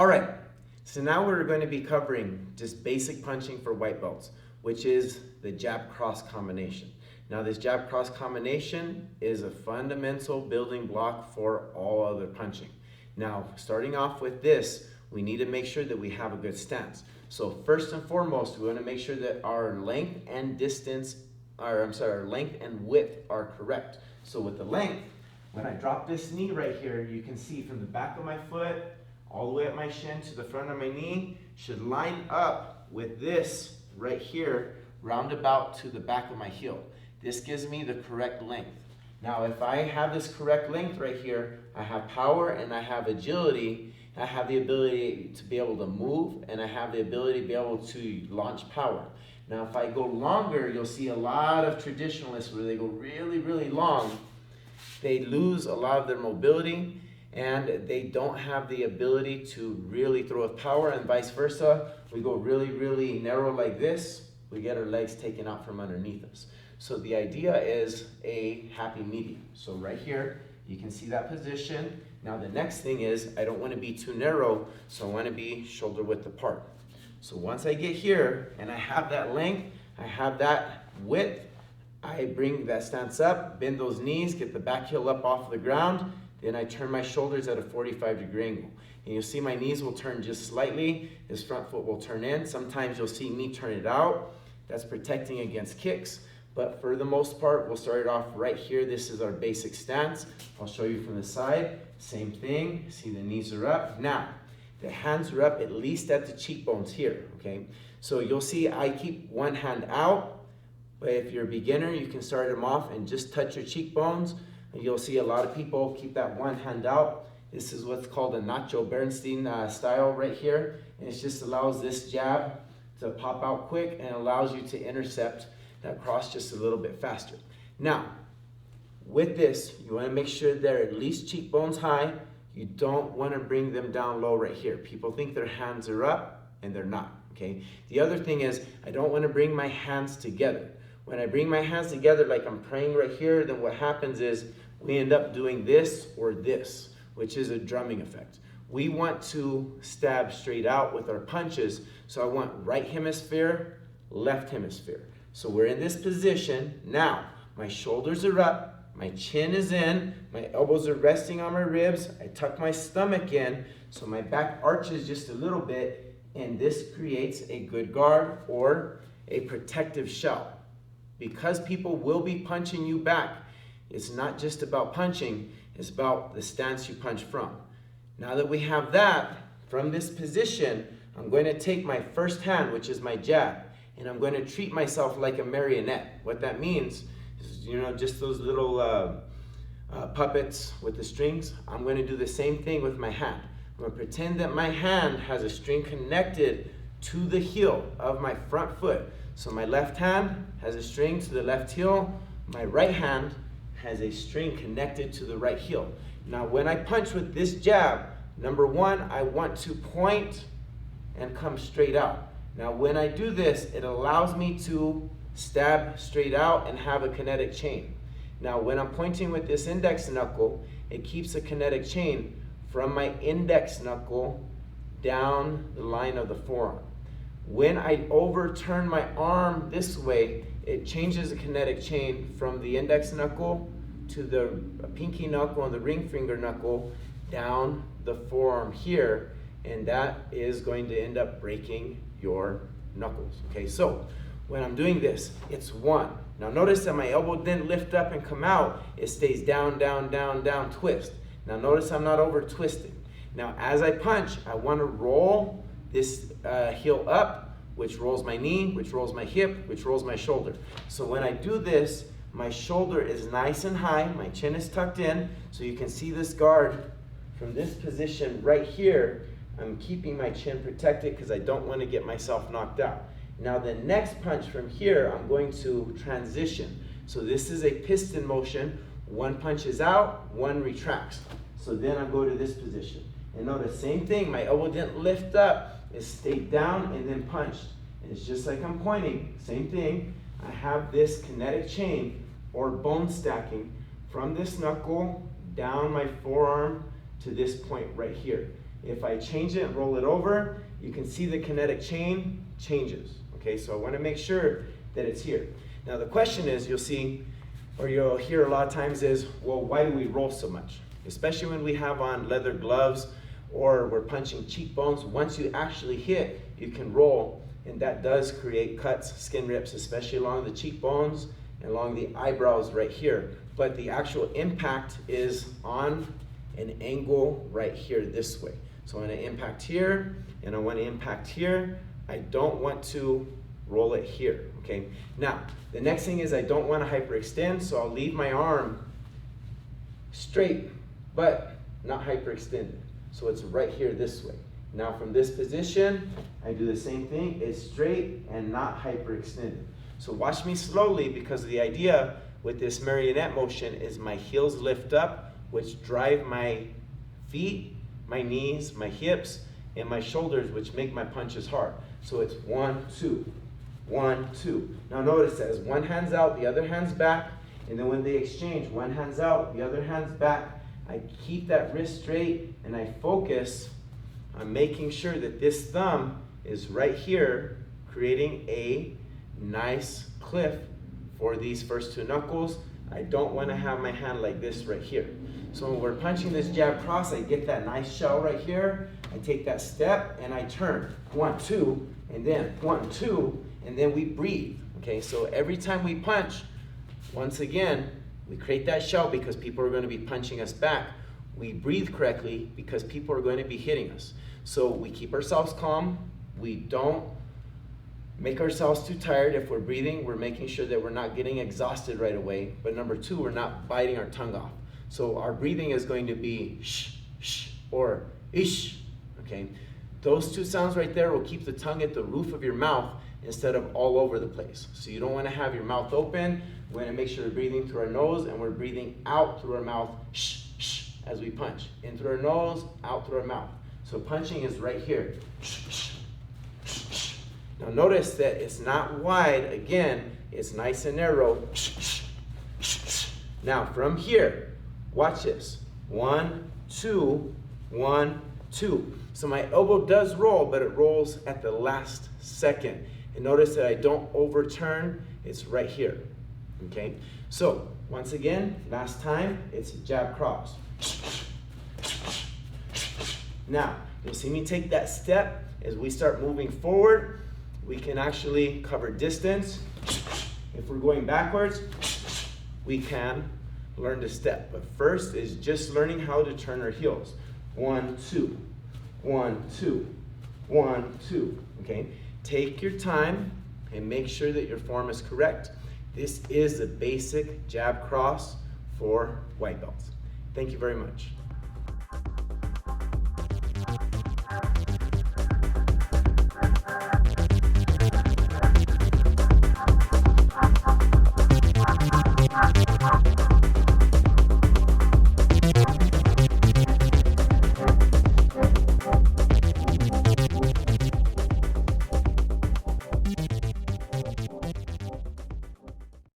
All right, so now we're going to be covering just basic punching for white belts, which is the jab cross combination. Now this jab cross combination is a fundamental building block for all other punching. Now starting off with this, we need to make sure that we have a good stance. So first and foremost, we want to make sure that our length and distance, our length and width are correct. So with the length, when I drop this knee right here, you can see from the back of my foot all the way up my shin to the front of my knee should line up with this right here, roundabout to the back of my heel. This gives me the correct length. Now, if I have this correct length right here, I have power and I have agility. I have the ability to be able to move and I have the ability to be able to launch power. Now, if I go longer, you'll see a lot of traditionalists where they go really, really long. They lose a lot of their mobility and they don't have the ability to really throw with power, and vice versa. We go really, really narrow like this, we get our legs taken out from underneath us. So the idea is a happy medium. So right here, you can see that position. Now the next thing is, I don't want to be too narrow, so I want to be shoulder width apart. So once I get here, and I have that length, I have that width, I bring that stance up, bend those knees, get the back heel up off the ground, then I turn my shoulders at a 45-degree angle. And you'll see my knees will turn just slightly, this front foot will turn in. Sometimes you'll see me turn it out. That's protecting against kicks. But for the most part, we'll start it off right here. This is our basic stance. I'll show you from the side. Same thing, see the knees are up. Now, the hands are up at least at the cheekbones here, okay? So you'll see I keep one hand out. But if you're a beginner, you can start them off and just touch your cheekbones. And you'll see a lot of people keep that one hand out. This is what's called a Nacho Bernstein style right here. And it just allows this jab to pop out quick and allows you to intercept that cross just a little bit faster. Now, with this, you want to make sure they're at least cheekbones high. You don't want to bring them down low right here. People think their hands are up and they're not, okay? The other thing is, I don't want to bring my hands together. When I bring my hands together like I'm praying right here, then what happens is we end up doing this or this, which is a drumming effect. We want to stab straight out with our punches, so I want right hemisphere, left hemisphere. So we're in this position. Now, my shoulders are up, my chin is in, my elbows are resting on my ribs, I tuck my stomach in, so my back arches just a little bit, and this creates a good guard or a protective shell. Because people will be punching you back, it's not just about punching, it's about the stance you punch from. Now that we have that, from this position, I'm going to take my first hand, which is my jab, and I'm going to treat myself like a marionette. What that means is, just those little puppets with the strings. I'm going to do the same thing with my hand. I'm going to pretend that my hand has a string connected to the heel of my front foot. So my left hand has a string to the left heel. My right hand has a string connected to the right heel. Now when I punch with this jab, number one, I want to point and come straight out. Now when I do this, it allows me to stab straight out and have a kinetic chain. Now when I'm pointing with this index knuckle, it keeps a kinetic chain from my index knuckle down the line of the forearm. When I overturn my arm this way, it changes the kinetic chain from the index knuckle to the pinky knuckle and the ring finger knuckle down the forearm here, and that is going to end up breaking your knuckles. Okay, so when I'm doing this, it's one. Now notice that my elbow didn't lift up and come out. It stays down, down, down, down, twist. Now notice I'm not over twisting. Now as I punch, I want to roll this heel up, which rolls my knee, which rolls my hip, which rolls my shoulder. So when I do this, my shoulder is nice and high, my chin is tucked in, so you can see this guard from this position right here. I'm keeping my chin protected because I don't want to get myself knocked out. Now the next punch from here, I'm going to transition. So this is a piston motion. One punches out, one retracts. So then I go to this position. And notice, same thing, my elbow didn't lift up, it stayed down and then punched. And it's just like I'm pointing, same thing. I have this kinetic chain or bone stacking from this knuckle down my forearm to this point right here. If I change it and roll it over, you can see the kinetic chain changes. Okay, so I want to make sure that it's here. Now the question is, you'll see, or you'll hear a lot of times is, well, why do we roll so much? Especially when we have on leather gloves or we're punching cheekbones. Once you actually hit, you can roll, and that does create cuts, skin rips, especially along the cheekbones and along the eyebrows right here. But the actual impact is on an angle right here this way. So I want to impact here, and I want to impact here. I don't want to roll it here, okay? Now, the next thing is I don't want to hyperextend, so I'll leave my arm straight, but not hyperextended. So it's right here this way. Now from this position, I do the same thing. It's straight and not hyperextended. So watch me slowly, because the idea with this marionette motion is my heels lift up, which drive my feet, my knees, my hips, and my shoulders, which make my punches hard. So it's 1, 2, 1, 2. Now notice as one hand's out, the other hand's back, and then when they exchange, one hand's out, the other hand's back. I keep that wrist straight, and I focus on making sure that this thumb is right here, creating a nice cliff for these first two knuckles. I don't want to have my hand like this right here. So when we're punching this jab cross, I get that nice shell right here. I take that step and I turn. 1, 2, and then 1, 2, and then we breathe. Okay, so every time we punch, once again, we create that shell because people are going to be punching us back. We breathe correctly because people are going to be hitting us. So we keep ourselves calm. We don't make ourselves too tired. If we're breathing, we're making sure that we're not getting exhausted right away. But number 2, we're not biting our tongue off. So our breathing is going to be shh, shh, or ish, okay? Those two sounds right there will keep the tongue at the roof of your mouth instead of all over the place. So you don't want to have your mouth open. We're going to make sure we're breathing through our nose and we're breathing out through our mouth, shh, shh, as we punch. In through our nose, out through our mouth. So punching is right here. Shh, shh, shh, shh. Now notice that it's not wide. Again, it's nice and narrow. Shh, shh, shh, shh. Now from here, watch this. 1, 2, 1, 2. So my elbow does roll, but it rolls at the last second. And notice that I don't overturn. It's right here. Okay? So once again, last time, it's jab cross. Now, you'll see me take that step. As we start moving forward, we can actually cover distance. If we're going backwards, we can learn to step. But first is just learning how to turn our heels. 1, 2, 1, 2, 1, 2. Okay? Take your time and make sure that your form is correct. This is the basic jab cross for white belts. Thank you very much.